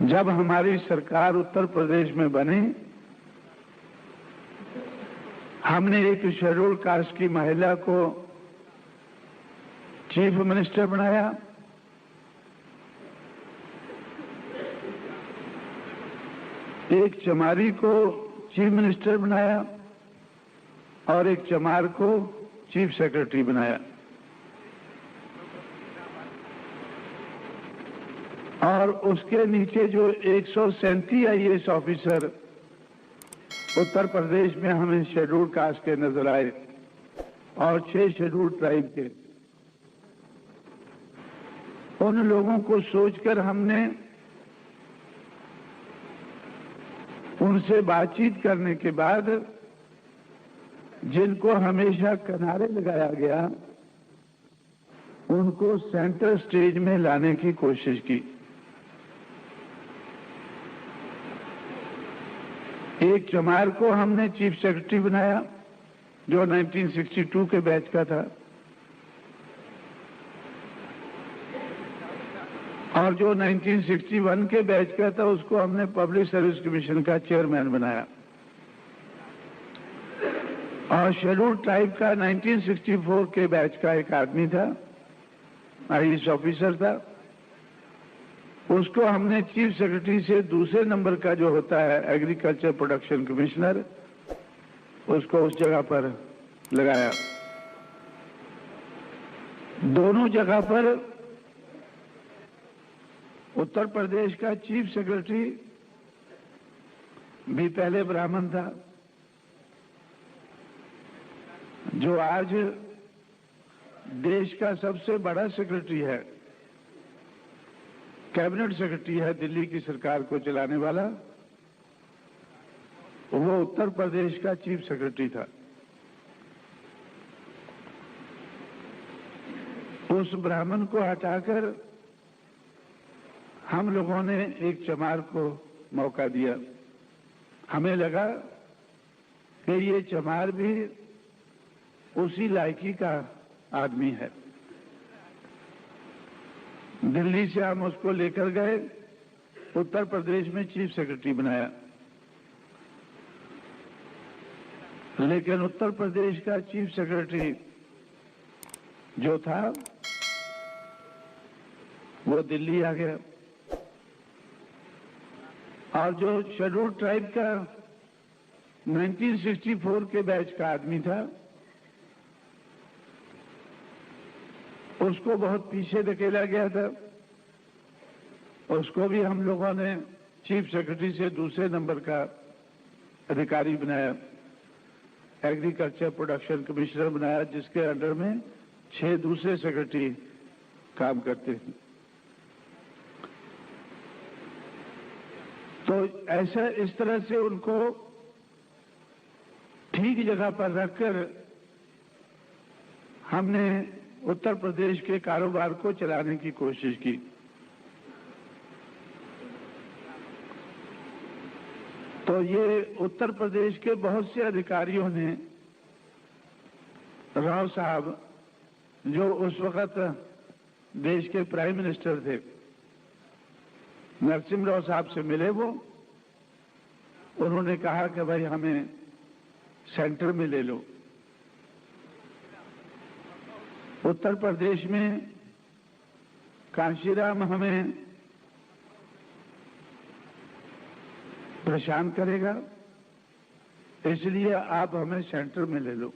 जब हमारी सरकार उत्तर प्रदेश में बनी, हमने एक शेड्यूल कास्ट की महिला को चीफ मिनिस्टर बनाया। एक चमारी को चीफ मिनिस्टर बनाया और एक चमार को चीफ सेक्रेटरी बनाया। और उसके नीचे जो 137 IAS ऑफिसर उत्तर प्रदेश में हमें शेड्यूल कास्ट के नजर आए और 6 शेड्यूल ट्राइब के, उन लोगों को सोचकर हमने उनसे बातचीत करने के बाद जिनको हमेशा किनारे लगाया गया उनको सेंटर स्टेज में लाने की कोशिश की। एक चमार को हमने चीफ सेक्रेटरी बनाया जो 1962 के बैच का था, और जो 1961 के बैच का था उसको हमने पब्लिक सर्विस कमीशन का चेयरमैन बनाया। और शेड्यूल ट्राइब का 1964 के बैच का एक आदमी था, IAS ऑफिसर था, उसको हमने चीफ सेक्रेटरी से दूसरे नंबर का जो होता है एग्रीकल्चर प्रोडक्शन कमिश्नर, उसको उस जगह पर लगाया। दोनों जगह पर उत्तर प्रदेश का चीफ सेक्रेटरी भी पहले ब्राह्मण था, जो आज देश का सबसे बड़ा सेक्रेटरी है, कैबिनेट सेक्रेटरी है दिल्ली की सरकार को चलाने वाला, वो उत्तर प्रदेश का चीफ सेक्रेटरी था। उस ब्राह्मण को हटाकर हम लोगों ने एक चमार को मौका दिया। हमें लगा कि ये चमार भी उसी लायकी का आदमी है। दिल्ली से हम उसको लेकर गए, उत्तर प्रदेश में चीफ सेक्रेटरी बनाया। लेकिन उत्तर प्रदेश का चीफ सेक्रेटरी जो था वो दिल्ली आ गया, और जो शेड्यूल ट्राइब का 1964 के बैच का आदमी था उसको बहुत पीछे धकेला गया था। उसको भी हम लोगों ने चीफ सेक्रेटरी से दूसरे नंबर का अधिकारी बनाया, एग्रीकल्चर प्रोडक्शन कमिश्नर बनाया, जिसके अंडर में 6 दूसरे सेक्रेटरी काम करते थे। तो ऐसा इस तरह से उनको ठीक जगह पर रखकर हमने उत्तर प्रदेश के कारोबार को चलाने की कोशिश की। तो ये उत्तर प्रदेश के बहुत से अधिकारियों ने राव साहब, जो उस वक्त देश के प्राइम मिनिस्टर थे, नरसिम्हा साहब से मिले। वो उन्होंने कहा कि भाई हमें सेंटर में ले लो। उत्तर प्रदेश में कांशीराम हमें परेशान करेगा, इसलिए आप हमें सेंटर में ले लो।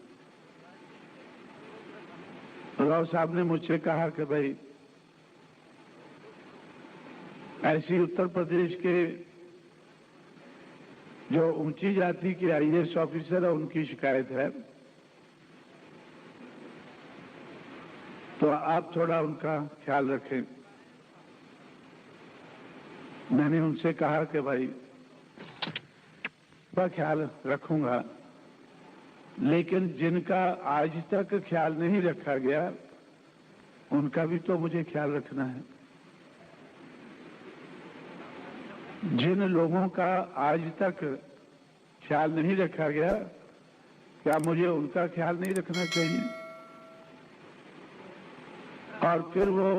राव साहब ने मुझसे कहा कि भाई ऐसी उत्तर प्रदेश के जो ऊंची जाति के IAS ऑफिसर है उनकी शिकायत है, तो आप थोड़ा उनका ख्याल रखें। मैंने उनसे कहा कि भाई का ख्याल रखूंगा, लेकिन जिनका आज तक ख्याल नहीं रखा गया उनका भी तो मुझे ख्याल रखना है। जिन लोगों का आज तक ख्याल नहीं रखा गया, क्या मुझे उनका ख्याल नहीं रखना चाहिए? और फिर वो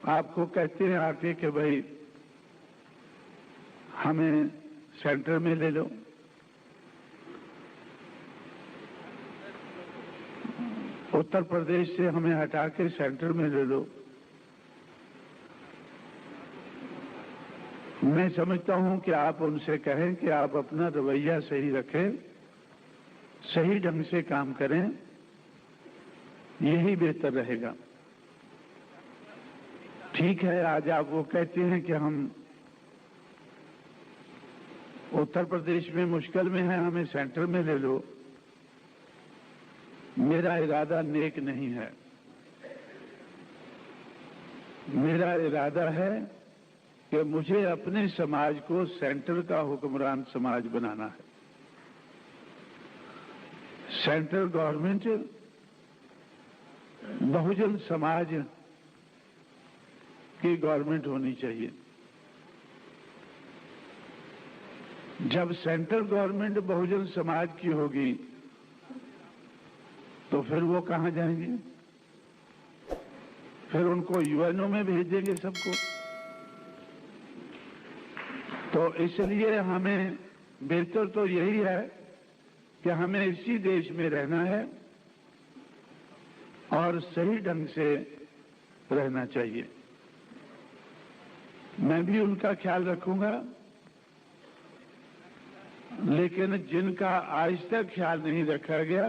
आपको कहते हैं आके कि भाई हमें सेंटर में ले लो, उत्तर प्रदेश से हमें हटा के सेंटर में ले लो। मैं समझता हूं कि आप उनसे कहें कि आप अपना रवैया सही रखें, सही ढंग से काम करें, यही बेहतर रहेगा। ठीक है, आज आप वो कहते हैं कि हम उत्तर प्रदेश में मुश्किल में है, हमें सेंटर में ले लो। मेरा इरादा नेक नहीं है। मेरा इरादा है कि मुझे अपने समाज को सेंटर का हुक्मरान समाज बनाना है। सेंट्रल गवर्नमेंट बहुजन समाज की गवर्नमेंट होनी चाहिए। जब सेंट्रल गवर्नमेंट बहुजन समाज की होगी तो फिर वो कहां जाएंगे? फिर उनको यूएनओ में भेज देंगे सबको। तो इसलिए हमें बेहतर तो यही है कि हमें इसी देश में रहना है और सही ढंग से रहना चाहिए। मैं भी उनका ख्याल रखूंगा, लेकिन जिनका आज तक ख्याल नहीं रखा गया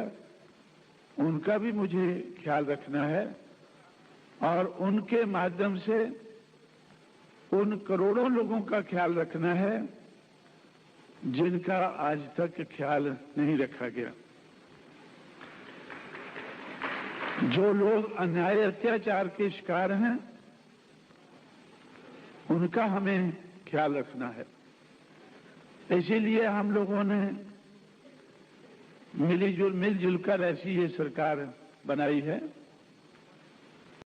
उनका भी मुझे ख्याल रखना है और उनके माध्यम से उन करोड़ों लोगों का ख्याल रखना है जिनका आज तक ख्याल नहीं रखा गया। जो लोग अन्याय अत्याचार के शिकार हैं उनका हमें ख्याल रखना है। इसीलिए हम लोगों ने मिलजुल कर ऐसी ये सरकार बनाई है